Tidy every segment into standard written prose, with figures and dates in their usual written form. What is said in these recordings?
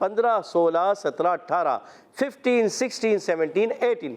15, 16, 17, 18, 15, 16, 17, 18,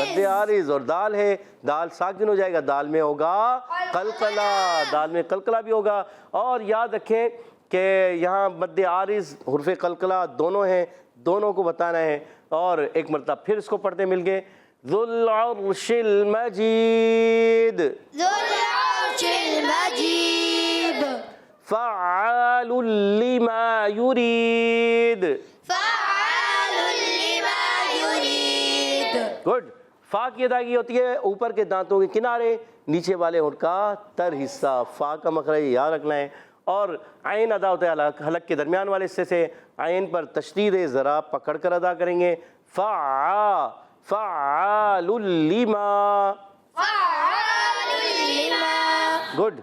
مد عارض، اور دال ہے، دال ساکن ہو جائے گا، دال میں ہوگا قلقلہ، دال میں قلقلہ بھی ہوگا۔ اور یاد رکھیں کہ یہاں مد عارض حرف قلقلہ دونوں ہیں، دونوں کو بتانا ہے۔ اور ایک مرتبہ پھر اس کو پڑھتے مل گئے، ذو العرش المجید، ذو العرش المجید، فعال لما یرید، فعال لما یرید۔ گڈ۔ فا کی ادائیگی ہوتی ہے اوپر کے دانتوں کے کنارے، نیچے والے ہونٹ کا تر حصہ، فا کا مخرج یاد رکھنا ہے۔ اور عین ادا ہوتا ہے حلق کے درمیان والے حصے سے، عین پر تشدید ذرا پکڑ کر ادا کریں گے، فعال لما، فعال لما، گڈ،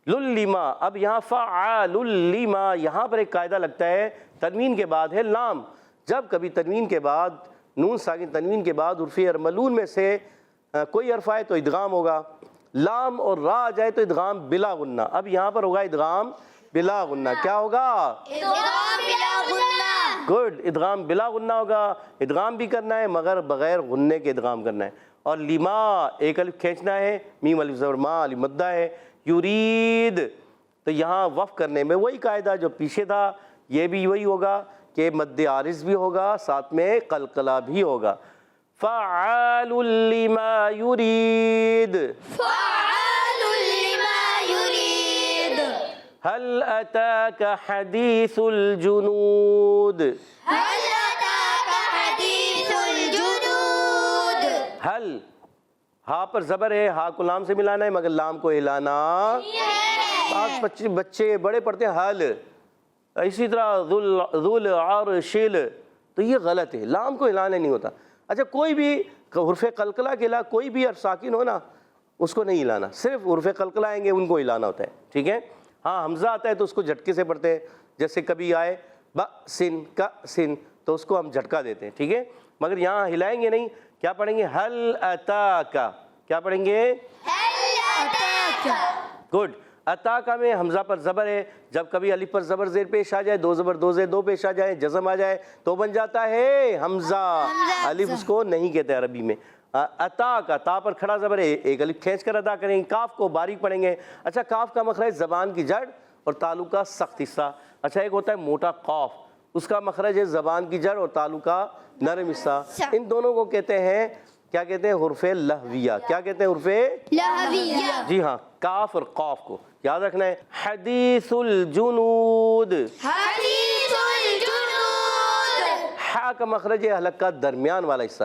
لما۔ اب یہاں فعال لما، یہاں پر ایک قاعدہ لگتا ہے، تنوین کے بعد ہے لام، جب کبھی تنوین کے بعد نون ساکن تنوین کے بعد حرف ارملون میں سے کوئی حرف آئے تو ادغام ہوگا، لام اور را آ جائے تو ادغام بلا غنہ۔ اب یہاں پر ہوگا ادغام بلا غنہ، کیا ہوگا؟ ادغام بلا غنہ، گڈ، ادغام بلا غنہ ہوگا، ادغام بھی کرنا ہے مگر بغیر غنے کے ادغام کرنا ہے۔ اور لما ایک الف کھینچنا ہے، میم الف زبر ما، الف مدہ ہے، یرید، تو یہاں وقف کرنے میں وہی قاعدہ جو پیچھے تھا، یہ بھی وہی ہوگا کہ مد عارض بھی ہوگا، ساتھ میں قلقلہ بھی ہوگا۔ فعال لما یرید، فعال لما یرید، هل اتاک حدیث الجنود، هل اتاک حدیث الجنود۔ ہل، ہا پر زبر ہے، ہا کو لام سے ملانا ہے مگر لام کو ہلانا، بعض بچے بڑے پڑھتے ہیں حل، اسی طرح ذو العرش، تو یہ غلط ہے، لام کو ہلانا نہیں ہوتا۔ اچھا کوئی بھی حرف قلقلہ کے علاوہ کوئی بھی حرف ساکن ہو نا، اس کو نہیں ہلانا، صرف حرف قلقلہ آئیں گے ان کو ہلانا ہوتا ہے، ٹھیک ہے؟ ہاں حمزہ آتا ہے تو اس کو جھٹکے سے پڑھتے ہیں، جیسے کبھی آئے ب سن کا سن تو اس کو ہم جھٹکا دیتے ہیں، ٹھیک ہے؟ مگر یہاں ہلائیں گے نہیں، کیا پڑھیں گے؟ ہل اتاکا، کیا پڑھیں گے؟ هل اتاک، گڈ۔ اتاکا میں حمزہ پر زبر ہے، جب کبھی الف پر زبر زیر پیش آ جائے، دو زبر دو زیر دو پیش آ جائے، جزم آ جائے تو بن جاتا ہے حمزہ، الف اس کو نہیں کہتے عربی میں۔ اتا کا تا پر کھڑا زبر ہے، ایک الف کھینچ کر ادا کریں گے، کاف کو باریک پڑھیں گے۔ اچھا کاف کا مخرج زبان کی جڑ اور تالو کا سخت حصہ۔ اچھا ایک ہوتا ہے موٹا قاف، اس کا مخرج ہے زبان کی جڑ اور تالو کا نرم حصہ، ان دونوں کو کہتے ہیں کیا کہتے ہیں؟ حرف لہویہ۔ کیا کہتے ہیں؟ حرف لہویہ، جی ہاں، کاف اور قاف کو یاد رکھنا ہے۔ حدیث الجنود، حدیث الجنود، ہا کا مخرج ہے حلق کا درمیان والا حصہ،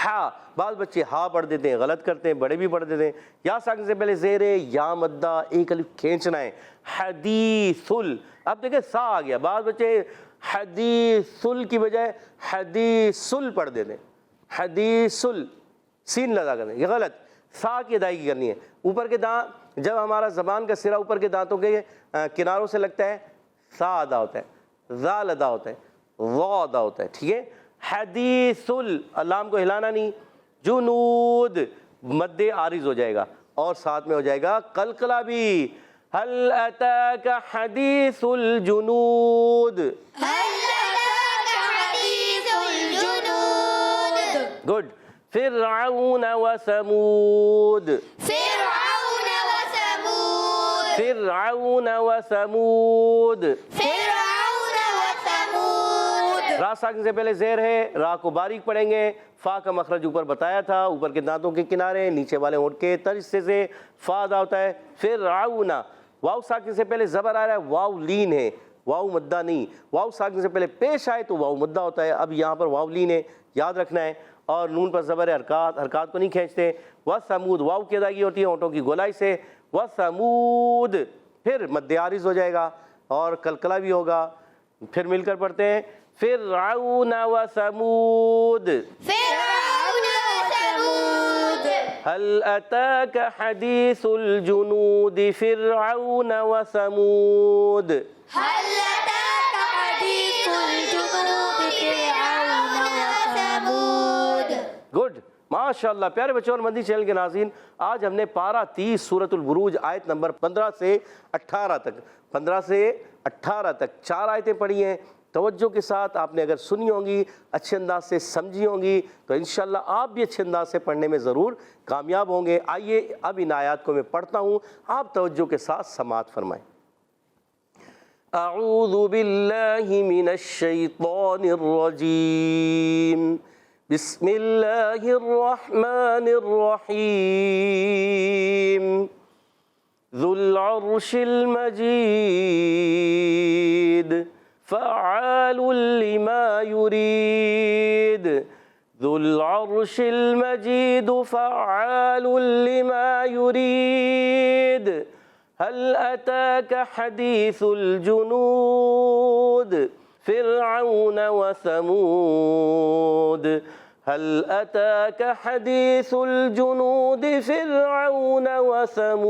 ہا، بعض بچے ہا پڑھ دیتے ہیں، غلط کرتے ہیں، بڑے بھی پڑھ دیتے ہیں۔ یا ساکن سے پہلے زیر ہے، یا مدہ، ایک الف کھینچنا ہے، حدیث ال، اب دیکھیں سا آ گیا، بعض بچے حدیث ال کی بجائے حدیث ال پڑھ دیتے ہیں، حدیث ال، سین لگا کریں، یہ غلط، سا کی ادائیگی کرنی ہے۔ اوپر کے دانت، جب ہمارا زبان کا سرا اوپر کے دانتوں کے کناروں سے لگتا ہے، سا ادا ہوتا ہے، ذال ادا ہوتا ہے، وا ادا ہوتا ہے، ٹھیک ہے؟ حدیث ال، لام کو ہلانا نہیں، جنود، مد عارض ہو جائے گا اور ساتھ میں ہو جائے گا قلقلہ بھی۔ هل اتاک حدیث الجنود، هل اتاک حدیث الجنود، گڈ۔ فرعون وثمود، فرعون وثمود، فرعون وثمود، فرعون وثمود، را ساکن سے پہلے زیر ہے، را کو باریک پڑھیں گے، فا کا مخرج اوپر بتایا تھا، اوپر کے دانتوں کے کنارے، نیچے والے ہونٹ کے تر حصے سے فا ادا ہوتا ہے۔ فرعون، واو ساکن سے پہلے زبر آ رہا ہے، واو لین ہے، واو مدہ نہیں، واو ساکن سے پہلے پیش آئے تو واو مدہ ہوتا ہے، اب یہاں پر واو لین ہے، یاد رکھنا ہے۔ اور نون پر زبر حرکات کو نہیں کھینچتے۔ وثمود، واو کی ادائیگی ہوتی ہے ہونٹوں کی گولائی سے، وثمود، پھر مد عارض ہو جائے گا اور قلقلہ بھی ہوگا۔ پھر مل کر پڑھتے ہیں، فرعون وثمود، فرعون وثمود، هل اتاک حدیث الجنود فرعون وثمود، هل اتاک حدیث الجنود فرعون وثمود۔ گڈ، ماشاءاللہ۔ پیارے بچوں اور مدنی چینل کے ناظرین، آج ہم نے پارہ 30 سورۃ البروج آیت نمبر 15 سے 18 تک 4 آیتیں پڑھی ہیں، توجہ کے ساتھ آپ نے اگر سنی ہوں گی، اچھے انداز سے سمجھی ہوں گی، تو انشاءاللہ آپ بھی اچھے انداز سے پڑھنے میں ضرور کامیاب ہوں گے۔ آئیے اب ان آیات کو میں پڑھتا ہوں، آپ توجہ کے ساتھ سماعت فرمائیں۔ اعوذ باللہ من الشیطان الرجیم، بسم اللہ الرحمن الرحیم، ذو العرش المجید فعال لما يريد، ذو العرش المجید فعال لما يريد، هل أتاك حديث الجنود فرعون وثمود، هل أتاك حديث الجنود فرعون وثمود۔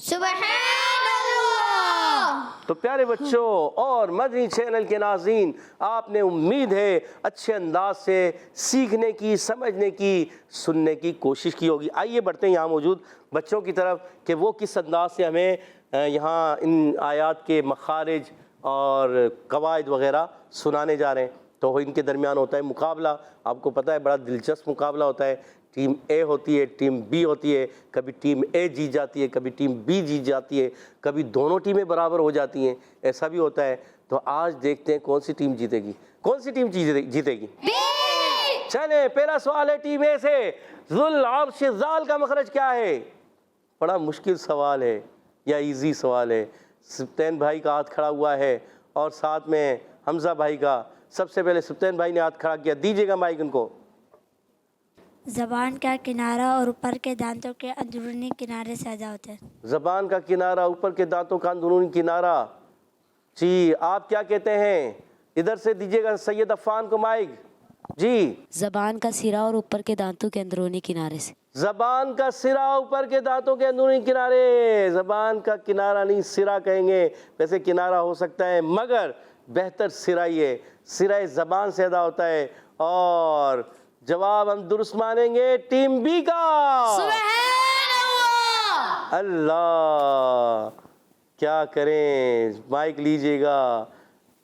سبحان اللہ۔ تو پیارے بچوں اور مدنی چینل کے ناظرین، آپ نے امید ہے اچھے انداز سے سیکھنے کی، سمجھنے کی، سننے کی کوشش کی ہوگی۔ آئیے بڑھتے ہیں یہاں موجود بچوں کی طرف کہ وہ کس انداز سے ہمیں یہاں ان آیات کے مخارج اور قواعد وغیرہ سنانے جا رہے ہیں۔ تو ان کے درمیان ہوتا ہے مقابلہ، آپ کو پتہ ہے بڑا دلچسپ مقابلہ ہوتا ہے۔ ٹیم اے ہوتی ہے، ٹیم بی ہوتی ہے، کبھی ٹیم اے جیت جاتی ہے، کبھی ٹیم بی جیت جاتی ہے، کبھی دونوں ٹیمیں برابر ہو جاتی ہیں، ایسا بھی ہوتا ہے۔ تو آج دیکھتے ہیں کون سی ٹیم جیتے گی، کون سی ٹیم جیتے گی۔ چلیں پہلا سوال ہے ٹیم اے سے، ذو العرش، ذال کا مخرج کیا ہے؟ بڑا مشکل سوال ہے یا ایزی سوال ہے؟ سبطین بھائی کا ہاتھ کھڑا ہوا ہے اور ساتھ میں حمزہ بھائی کا۔ سب سے پہلے سبطین بھائی نے ہاتھ کھڑا کیا، دیجیے گا مائک ان کو۔ زبان کا کنارہ اور اوپر کے دانتوں کے اندرونی کنارے سے ادا ہوتا ہے۔ زبان کا کنارہ، اوپر کے دانتوں کا اندرونی کنارہ، جی آپ کیا کہتے ہیں؟ ادھر سے دیجیے گا سید عفان کو مائک۔ جی زبان کا سرا اور اوپر کے دانتوں کے اندرونی کنارے سے۔ زبان کا سرا، اوپر کے دانتوں کے اندرونی کنارے۔ زبان کا کنارہ نہیں، سرا کہیں گے، ویسے کنارہ ہو سکتا ہے مگر بہتر سرا ہی ہے، سرا زبان سے ادا ہوتا ہے۔ اور جواب ہم درست مانیں گے ٹیم بی کا۔ سبحان اللہ۔ اللہ کیا کریں، مائک لیجئے گا۔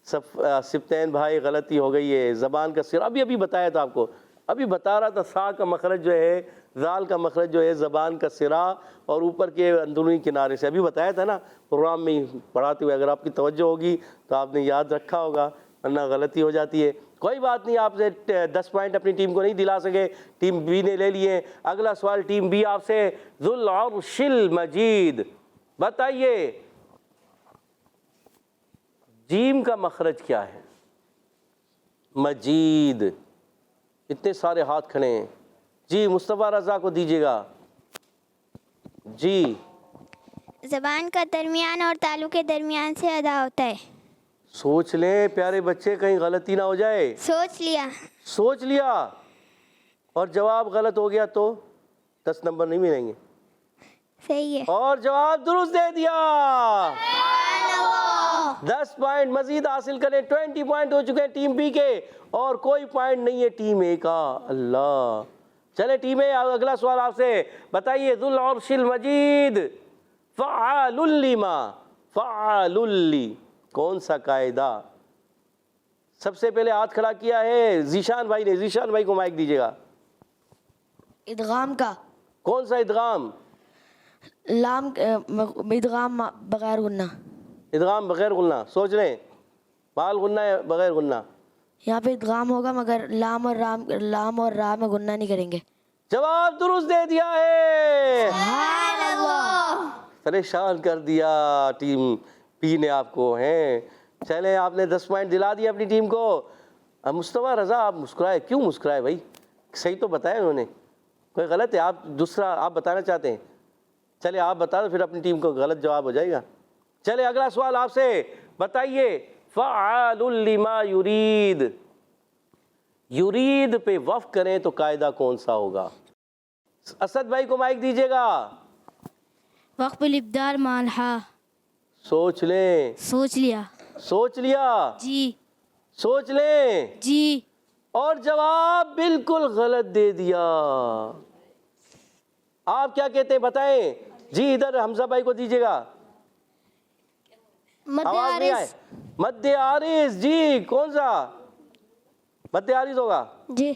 سبطین بھائی غلطی ہو گئی ہے، زبان کا سرا ابھی بتایا تھا آپ کو، ابھی بتا رہا تھا، سا کا مخرج جو ہے، ذال کا مخرج جو ہے زبان کا سرا اور اوپر کے اندرونی کنارے سے، ابھی بتایا تھا نا پروگرام میں پڑھاتے ہوئے۔ اگر آپ کی توجہ ہوگی تو آپ نے یاد رکھا ہوگا، ورنہ غلطی ہو جاتی ہے۔ کوئی بات نہیں، آپ سے 10 پوائنٹ اپنی ٹیم کو نہیں دلا سکے، ٹیم بی نے لے لیے۔ اگلا سوال ٹیم بی آپ سے، ذو العرش المجید، بتائیے جیم کا مخرج کیا ہے؟ مجید، اتنے سارے ہاتھ کھڑے ہیں۔ جی مصطفیٰ رضا کو دیجیے گا۔ جی زبان کا درمیان اور تالو کے درمیان سے ادا ہوتا ہے۔ سوچ لیں پیارے بچے، کہیں غلطی نہ ہو جائے۔ سوچ لیا۔ سوچ لیا اور جواب غلط ہو گیا تو 10 نمبر نہیں ملیں گے۔ صحیح ہے۔ اور جواب درست دے دیا، 10 پوائنٹ مزید حاصل کریں، 20 پوائنٹ ہو چکے ہیں ٹیم بی کے، اور کوئی پوائنٹ نہیں ہے ٹیم اے کا۔ اللہ، چلے ٹیم اے، اگلا سوال آپ سے، بتائیے ذو العرش المجید فعال لما، فعال لی، کون سا قاعدہ؟ سب سے پہلے ہاتھ کھڑا کیا ہے ذیشان بھائی نے، ذیشان بھائی کو مائک دیجیے گا۔ ادغام کا، کون سا ادغام؟ لام ادغام بغیر غنہ، ادغام بغیر غنہ، سوچ لیں، مال غنہ ہے بغیر غنہ؟ یہاں پہ ادغام ہوگا مگر لام اور را میں غنہ نہیں کریں گے۔ جواب درست دے دیا ہے، سبحان اللہ۔ پریشان کر دیا ٹیم پی نے آپ کو، ہیں۔ چلیں آپ نے 10 پوائنٹ دلا دیا اپنی ٹیم کو۔ مصطفیٰ رضا آپ مسکرائے، کیوں مسکرائے بھائی؟ صحیح تو بتایا انہوں نے، کوئی غلط ہے؟ آپ دوسرا آپ بتانا چاہتے ہیں؟ چلے آپ بتا دو، پھر اپنی ٹیم کو غلط جواب ہو جائے گا۔ چلے اگلا سوال آپ سے، بتائیے فعال لما یرید، یرید پہ وقف کریں تو قاعدہ کون سا ہوگا؟ اسد بھائی کو مائک دیجیے گا۔ وقف الابدال مالحا۔ سوچ لیں، سوچ لیا۔ سوچ لیا، جی سوچ لیں، جی۔ اور جواب بالکل غلط دے دیا۔ آپ کیا کہتے ہیں بتائیں؟ جی ادھر حمزہ بھائی کو دیجیے گا۔ آواز نہیں آئے. مد عارض. جی کون سا مد عارض ہوگا؟ جی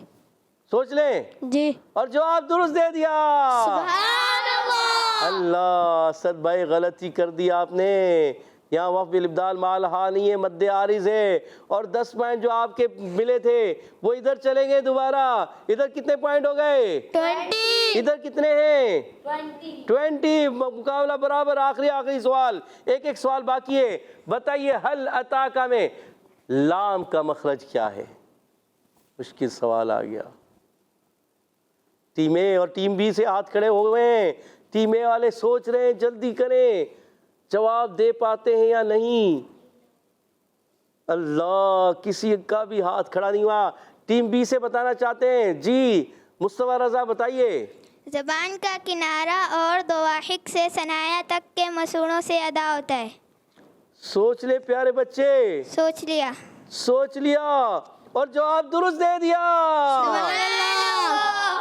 سوچ لیں. جی. اور جواب درست دے دیا. سبحان اللہ. اللہ اسد بھائی غلطی کر دی آپ نے. یہاں وقف بالابدال مال ہاں نہیں ہے، مد عارض ہے. اور 10 پوائنٹ جو آپ کے ملے تھے وہ ادھر چلیں گے دوبارہ. ادھر کتنے پوائنٹ ہو گئے؟ 20. ادھر کتنے ہیں؟ 20. مقابلہ برابر. آخری سوال، ایک سوال باقی ہے. بتائیے حل اتاکا میں لام کا مخرج کیا ہے؟ مشکل سوال آ گیا. ٹیم اے اور ٹیم بی سے ہاتھ کھڑے ہو گئے ہیں. ٹیم اے والے سوچ رہے ہیں جلدی کریں، جواب دے پاتے ہیں یا نہیں. اللہ کسی کا بھی ہاتھ کھڑا نہیں ہوا. ٹیم بی سے بتانا چاہتے ہیں. جی مصطفیٰ رضا بتائیے. زبان کا کنارہ اور دواحق سے ثنایا تک کے مسوڑوں سے ادا ہوتا ہے. سوچ لے پیارے بچے. سوچ لیا. سوچ لیا اور جواب درست دے دیا.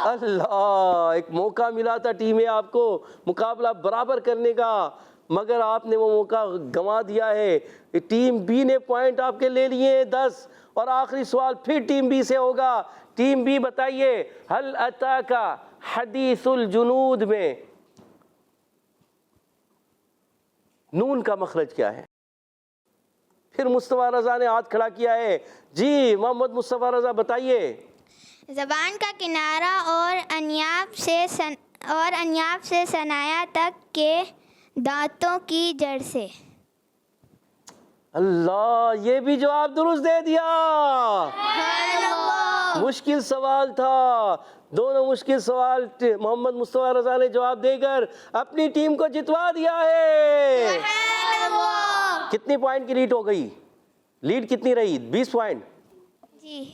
اللہ ایک موقع ملا تھا ٹیم اے آپ کو مقابلہ برابر کرنے کا، مگر آپ نے وہ موقع گنوا دیا ہے. ٹیم بی نے پوائنٹ آپ کے لے لیے ہیں 10. اور آخری سوال پھر ٹیم بی سے ہوگا. ٹیم بی بتائیے حل اتاکا حدیث الجنود میں نون کا مخرج کیا ہے؟ پھر مصطفیٰ رضا نے ہاتھ کھڑا کیا ہے. جی محمد مصطفیٰ رضا بتائیے. زبان کا کنارہ اور انیاب سے ثنایا تک کے دانتوں کی جڑ سے. اللہ یہ بھی جواب درست دے دیا. مشکل سوال تھا. دونوں مشکل سوال محمد مصطفیٰ رضا نے جواب دے کر اپنی ٹیم کو جتوا دیا ہے. کتنی پوائنٹ کی لیڈ ہو گئی؟ لیڈ کتنی رہی؟ 20 پوائنٹ. جی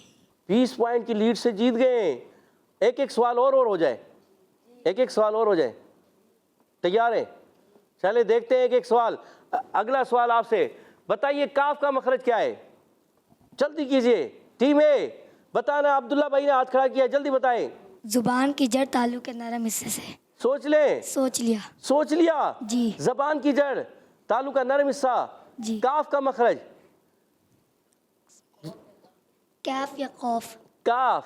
20 پوائنٹ کی لیڈ سے جیت گئے. ایک سوال اور ہو جائے. ایک سوال اور ہو جائے. تیار ہیں؟ چلے دیکھتے ہیں ایک سوال. اگلا سوال آپ سے. بتائیے کاف کا مخرج کیا ہے؟ جلدی کیجئے. ٹیم اے بتانا. عبداللہ بھائی نے ہاتھ کھڑا کیا، جلدی بتائیں. زبان کی جڑ تالو کے نرم حصے سے. سوچ لیں. سوچ لیا. سوچ لیا. جی. زبان کی جڑ تالو کا نرم حصہ. جی. کاف کا مخرج؟ کیف یا قوف؟ کاف.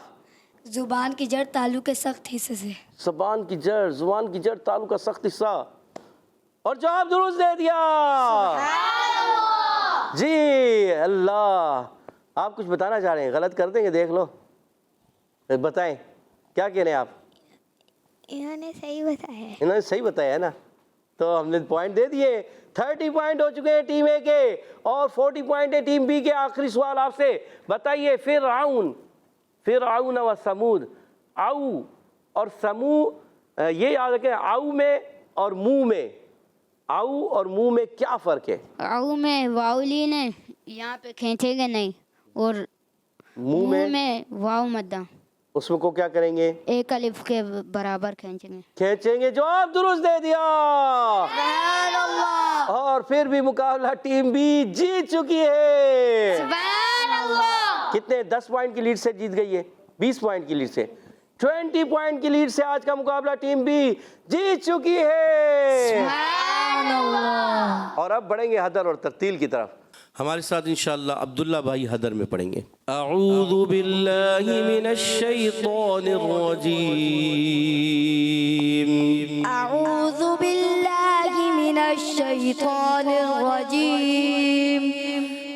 زبان کی جڑ تالو کے سخت حصے سے. زبان کی جڑ تالو کا سخت حصہ. اور جواب درست دے دیا. جی اللہ آپ کچھ بتانا چاہ رہے ہیں؟ غلط کر دیں گے دیکھ لو. بتائیں کیا کہہ رہے ہیں آپ؟ انہوں نے صحیح بتایا ہے. انہوں نے صحیح بتایا ہے نا، تو ہم نے پوائنٹ دے دیے. 30 پوائنٹ ہو چکے ہیں ٹیم اے کے اور 40 پوائنٹ ہے ٹیم بی کے. آخری سوال آپ سے. بتائیے فرعون و سمود. آؤ اور سمو یہ یاد رکھیں، آؤ میں اور منہ میں، آؤ اور منہ میں کیا فرق ہے؟ آؤ میں واؤلین ہے، یہاں پہ کھینچیں گے نہیں، اور منہ میں واؤ مدہ، اس میں کو کیا کریں گے؟ ایک الف کے برابر کھینچیں گے. جواب درست دے دیا. اور پھر بھی مقابلہ ٹیم بی جیت چکی ہے. سبحان اللہ. کتنے؟ 10 پوائنٹ کی لیڈ سے جیت گئی ہے. 20 پوائنٹ کی لیڈ سے، 20 پوائنٹ کی لیڈ سے آج کا مقابلہ ٹیم بی جیت چکی ہے. سبحان اللہ. اور اب بڑھیں گے حدر اور ترتیل کی طرف. ہمارے ساتھ انشاءاللہ عبداللہ بھائی حدر میں پڑھیں گے. اعوذ باللہ من الشیطان الرجیم. اعوذ باللہ من الشیطان الرجیم.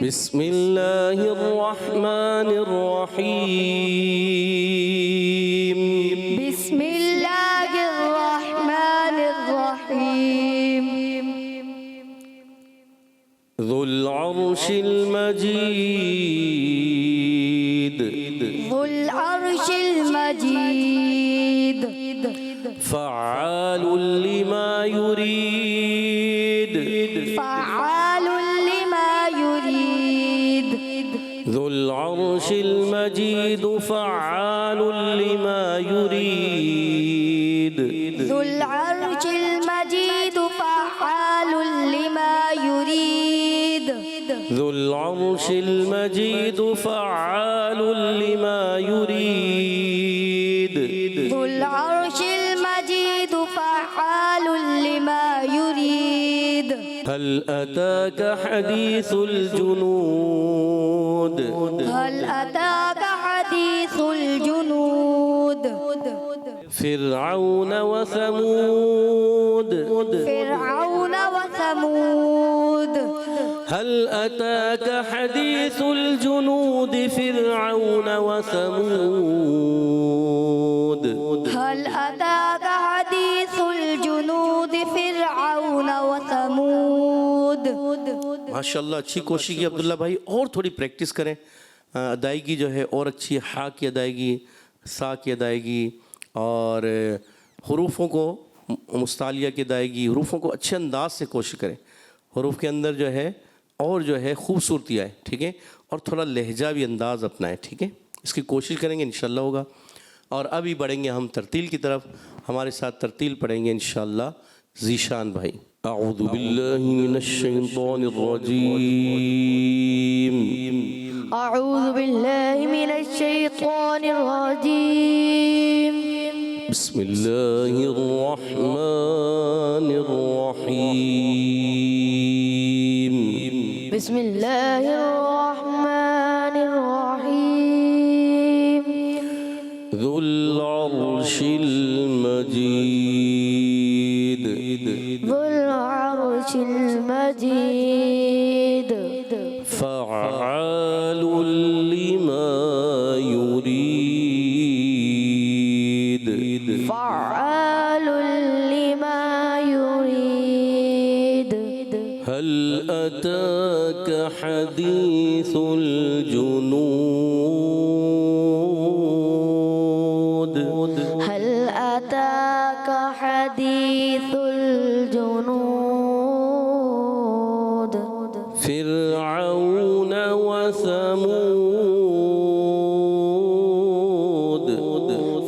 بسم اللہ الرحمن الرحیم. بسم اللہ الرحمن الرحیم. ذو العرش المجید. ذو العرش المجید. فعال لما يريد. فعال لما يريد. ذو العرش المجيد فعال لما يريد. ذو العرش المجيد فعال لما يريد. ذو العرش المجيد فعال لما يريد. ذو العرش المجيد فعال لما يريد. هل أتاك حديث الجنود هل أتاك حديث الجنود فرعون وثمود فرعون وثمود هل أتاك حديث الجنود فرعون وثمود هل أتاك حديث الجنود فرعون وثمود ماشاءاللہ اچھی کوشش کی عبداللہ بھائی، اور تھوڑی پریکٹس کریں، ادائیگی جو ہے اور اچھی، ہا کی ادائیگی، سا کی ادائیگی، اور حروفوں کو مستعلیہ کی ادائیگی، حروفوں کو اچھے انداز سے کوشش کریں، حروف کے اندر جو ہے اور جو ہے خوبصورتی آئے، ٹھیک ہے، اور تھوڑا لہجہ بھی انداز اپنائیں، ٹھیک ہے، اس کی کوشش کریں گے انشاءاللہ ہوگا۔ اور ابھی بڑھیں گے ہم ترتیل کی طرف، ہمارے ساتھ ترتیل پڑھیں گے انشاءاللہ ذیشان بھائی۔ اعوذ باللہ من الشیطان الرجیم، أعوذ بالله من الشيطان الرجيم. بسم اللہ الرحمن الرحیم، بسم الله الرحمن الرحيم. ذو العرش المجید، ذو العرش المجيد. فعال لما يريد، فعال لما يريد. هل أتاك حديث الجنود هل أتاك حديث الجنود فرعون وثمود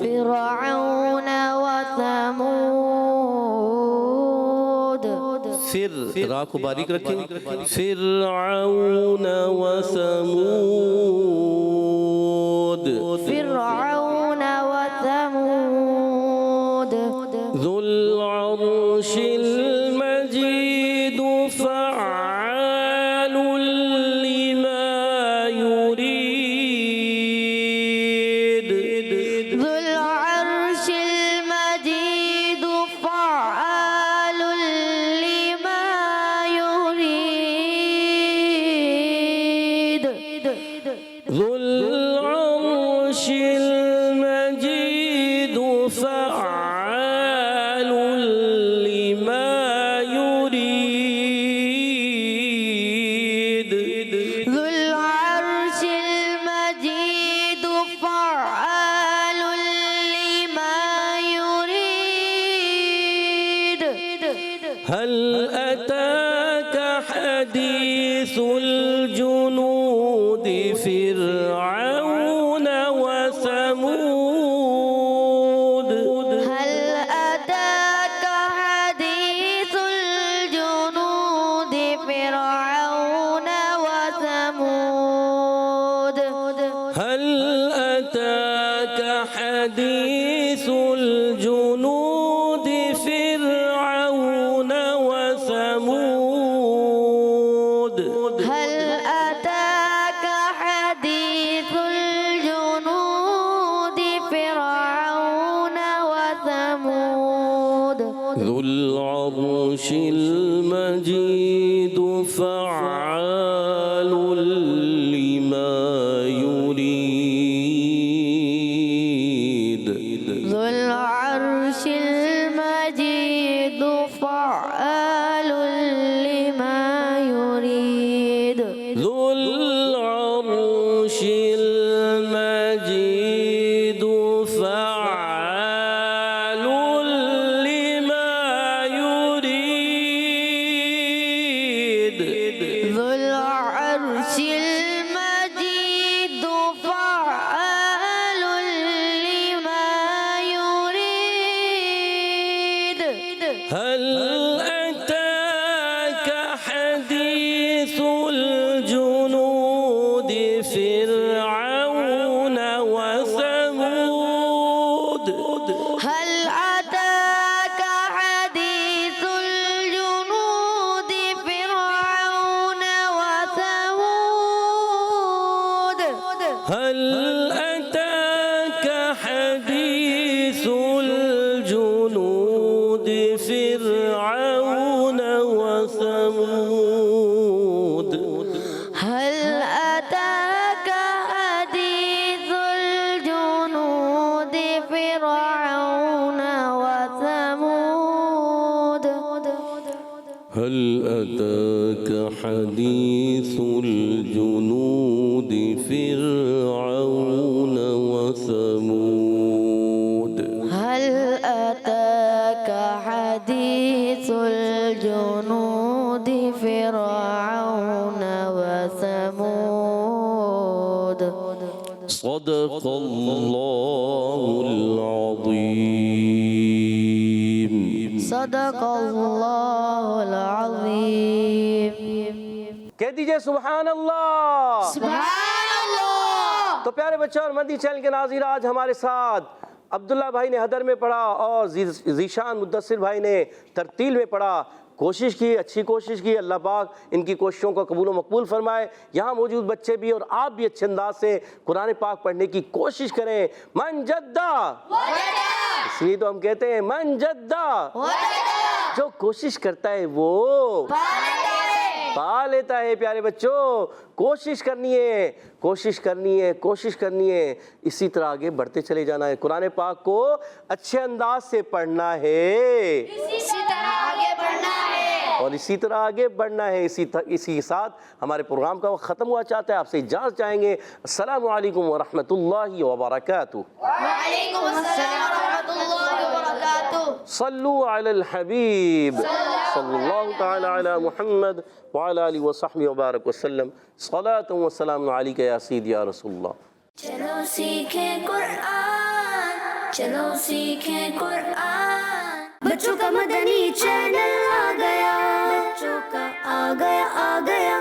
فرعون وثمود را کو باریک رکھیں، فرعون وثمود فرعون وثمود ذو العرش المجيد فعال لما يريد، ذو العرش المجيد فعال لما يريد. ذو العرش المجيد فعال لما يريد، ذو العرش المجيد فعال لما يريد. هل أتاك حديث الجنود فرعون وثمود هل أتاك حديث الجنود فرعون وثمود هل أتاك حديث الجنود فرعون وثمود هل أتاك حديث الجنود فرعون وثمود ذو العرش المجيد فعال لما يريد، ذو العرش المجيد فعال لما يريد. ذو العرش المجيد فعال لما يريد، ذو وثمود هل أتاك حديث الجنود فرعون وثمود هل أتاك حديث الجنود فرعون وثمود هل أتاك حديث الجنود فرعون وثمود صدق الله العظيم صدق اللہ العظیم کہہ دیجئے سبحان اللہ سبحان اللہ تو پیارے بچوں اور مدنی چینل کے ناظرین، آج ہمارے ساتھ عبداللہ بھائی نے حدر میں پڑھا اور ذیشان مدثر بھائی نے ترتیل میں پڑھا. کوشش کی، اچھی کوشش کی. اللہ پاک ان کی کوششوں کو قبول و مقبول فرمائے. یہاں موجود بچے بھی اور آپ بھی اچھے انداز سے قرآن پاک پڑھنے کی کوشش کریں. من جدہ، اس لیے تو ہم کہتے ہیں من جدہ، جو کوشش کرتا ہے وہ پا لیتا ہے. پیارے بچوں، کوشش کرنی ہے، کوشش کرنی ہے، کوشش کرنی ہے. اسی طرح آگے بڑھتے چلے جانا ہے. قرآن پاک کو اچھے انداز سے پڑھنا ہے، اور اسی طرح آگے بڑھنا ہے. اسی ساتھ ہمارے پروگرام کا وقت ختم ہوا چاہتا ہے. آپ سے اجازت چاہیں گے. السلام علیکم ورحمۃ اللہ وبرکاتہ. وعلیکم السلام ورحمۃ اللہ وبرکاتہ. صلو علی الحبیب صلی اللہ تعالی علی محمد وعلی آلہ وصحبہ وبارک وسلم. صلاۃ و سلام علیک یا سیدی یا رسول اللہ. چلو سیکھیں قرآن، چلو سیکھیں قرآن. بچوں کا مدنی چینل آ گیا، بچوں کا آ گیا.